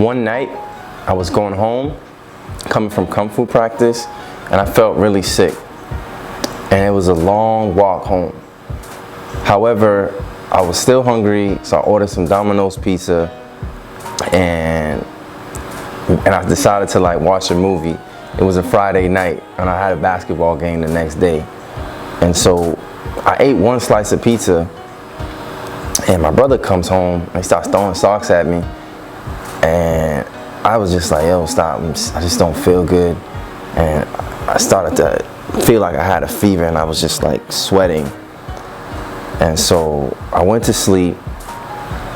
One night, I was going home, coming from Kung Fu practice, and I felt really sick. And it was a long walk home. However, I was still hungry, so I ordered some Domino's pizza, and I decided to like watch a movie. It was a Friday night, and I had a basketball game the next day. And so I ate one slice of pizza, and my brother comes home, and he starts throwing socks at me. And I was just like, yo, stop, I just don't feel good. And I started to feel like I had a fever, and I was just like sweating. And so I went to sleep,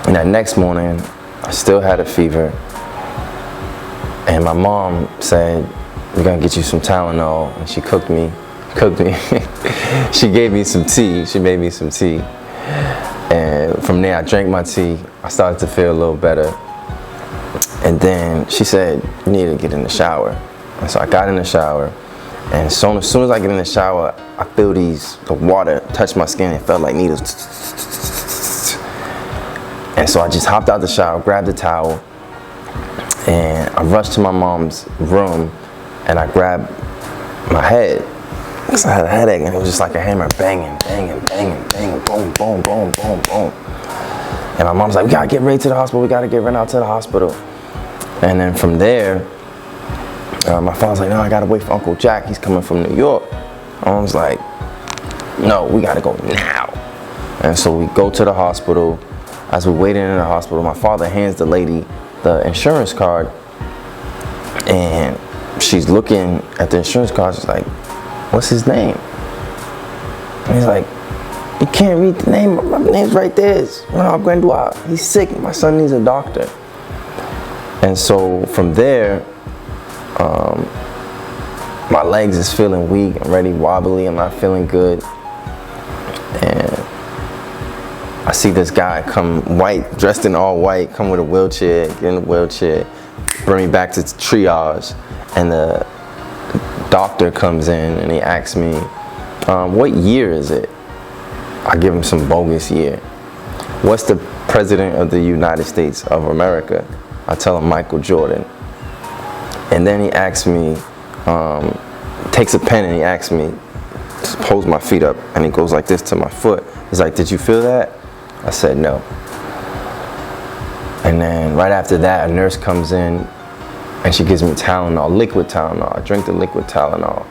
and that next morning, I still had a fever. And my mom said, we're gonna get you some Tylenol, and she cooked me. She gave me some tea, she made me some tea. And from there, I drank my tea. I started to feel a little better. And then she said, you need to get in the shower. And so I got in the shower. And so as soon as I get in the shower, I feel the water touch my skin. It felt like needles. And so I just hopped out the shower, grabbed the towel, and I rushed to my mom's room, and I grabbed my head, because I had a headache, and it was just like a hammer banging, banging, banging, banging, boom, boom, boom, boom, boom. And my mom's like, we gotta get Ray to the hospital, we gotta get Ray out to the hospital. And then from there, my father's like, no, I gotta wait for Uncle Jack, he's coming from New York. I was like, no, we gotta go now. And so we go to the hospital. As we're waiting in the hospital, my father hands the lady the insurance card, and she's looking at the insurance card. She's like, what's his name? And he's like, you can't read the name. My name's right there. It's Rey Grandoit. He's sick. My son needs a doctor. And so from there, my legs is feeling weak. I'm already wobbly. I'm not feeling good. And I see this guy come white, dressed in all white, come with a wheelchair, get in the wheelchair, bring me back to triage. And the doctor comes in and he asks me, what year is it? I give him some bogus year. What's the president of the United States of America? I tell him Michael Jordan. And then he asks me, takes a pen and he asks me, holds my feet up, and he goes like this to my foot. He's like, did you feel that? I said no. And then right after that, a nurse comes in and she gives me Tylenol, liquid Tylenol. I drink the liquid Tylenol.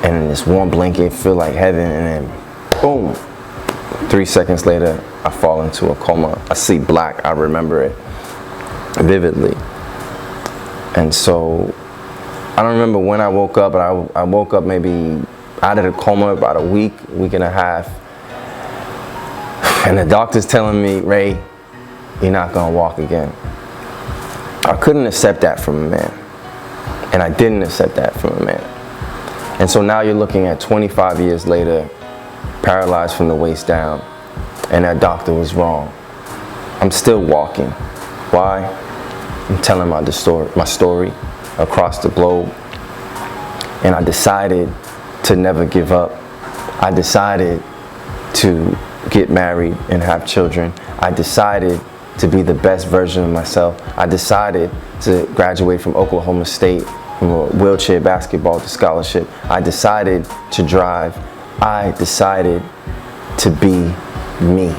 And in this warm blanket, feel like heaven, and then boom. 3 seconds later, I fall into a coma. I see black, I remember it vividly. And so, I don't remember when I woke up, but I woke up maybe out of the coma about a week and a half. And the doctor's telling me, Ray, you're not gonna walk again. I couldn't accept that from a man. And I didn't accept that from a man. And so now you're looking at 25 years later, paralyzed from the waist down, and that doctor was wrong. I'm still walking. Why? I'm telling my story across the globe. And I decided to never give up. I decided to get married and have children. I decided to be the best version of myself. I decided to graduate from Oklahoma State from a wheelchair basketball to scholarship. I decided to drive. I decided to be me.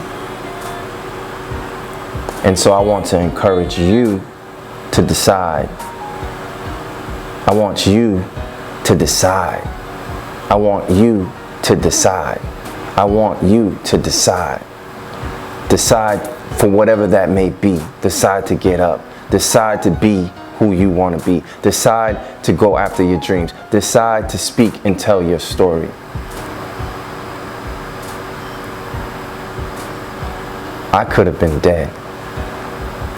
And so I want to encourage you to decide. I want you to decide. I want you to decide. I want you to decide. Decide for whatever that may be. Decide to get up. Decide to be who you want to be. Decide to go after your dreams. Decide to speak and tell your story. I could have been dead.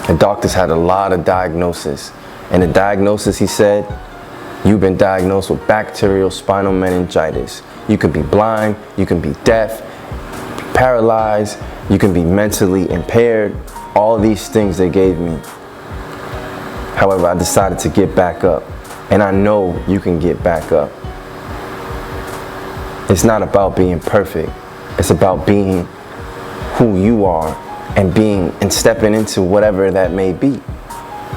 The doctors had a lot of diagnosis. And the diagnosis, he said, you've been diagnosed with bacterial spinal meningitis. You can be blind, you can be deaf, paralyzed, you can be mentally impaired. All these things they gave me. However, I decided to get back up. And I know you can get back up. It's not about being perfect. It's about being who you are and stepping into whatever that may be.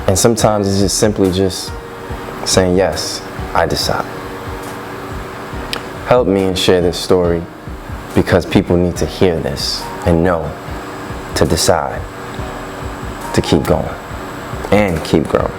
And sometimes it's just simply just saying, yes, I decide. Help me and share this story, because people need to hear this and know to decide to keep going and keep growing.